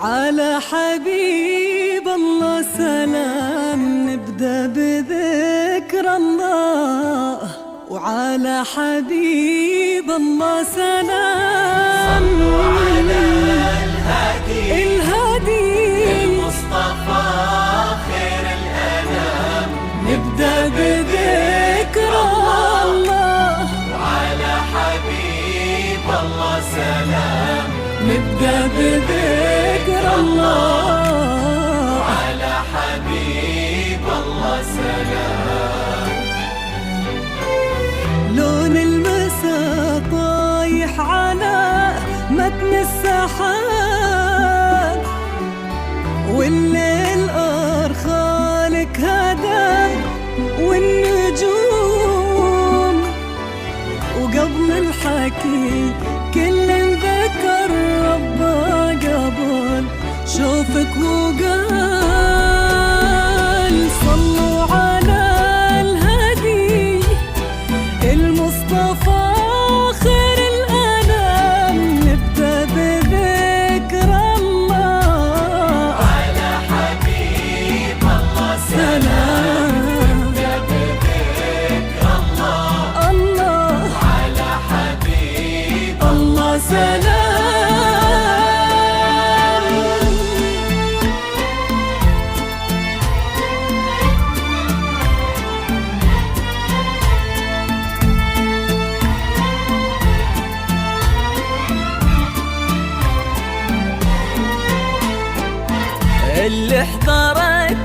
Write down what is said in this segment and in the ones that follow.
وعلى حبيب الله سلام. نبدأ بذكر الله وعلى حبيب الله سلام. صلوا على الهادي المصطفى خير الأنام. نبدأ بذكر الله وعلى حبيب الله سلام. نبدأ بذكر الله وعلى حبيب الله سلام. لون المساء طايح على متن السحاب، والليل أرخالك هدى والنجوم، وقبل الحكي كل ذكر ربه قبل شوفك وقال. صلوا على الهادي المصطفى خير الأنام. نبدأ بذكر الله على حبيب الله سلام. نبدأ بذكر الله الله على حبيب الله سلام. اللي احضرت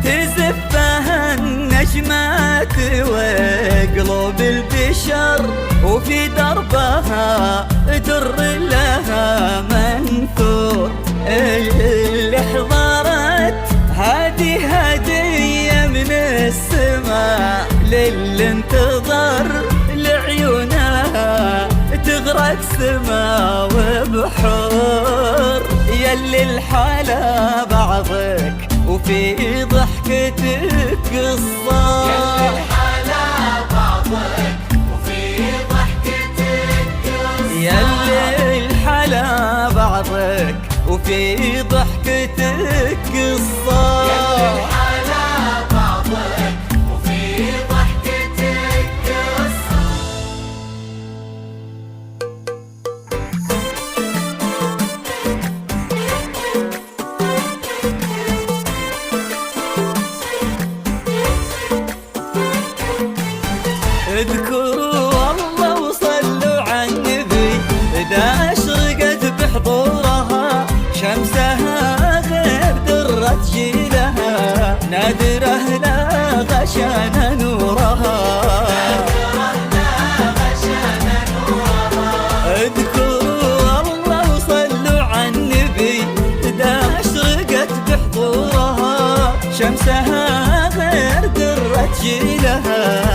تزفها النجمات وقلوب البشر، وفي دربها در لها منثور. اللي احضرت هذه هدية من السماء للي انتظر لعيونها تغرق سما وبحور. يلي الحلا بعضك وفي ضحكتك قصة. يلي الحلا بعضك وفي ضحكتك قصة. يلي الحلا بعضك وفي ضحكتك قصة. يلي الحلا بعضك وفي ضحكتك قصة. اذكروا الله وصلوا على النبي، إذا أشرقت بحضورها شمسها غير درة جيلها، نادرة لا غشان نورها. اذكروا الله وصلوا على النبي، إذا أشرقت بحضورها شمسها غير درة جيلها،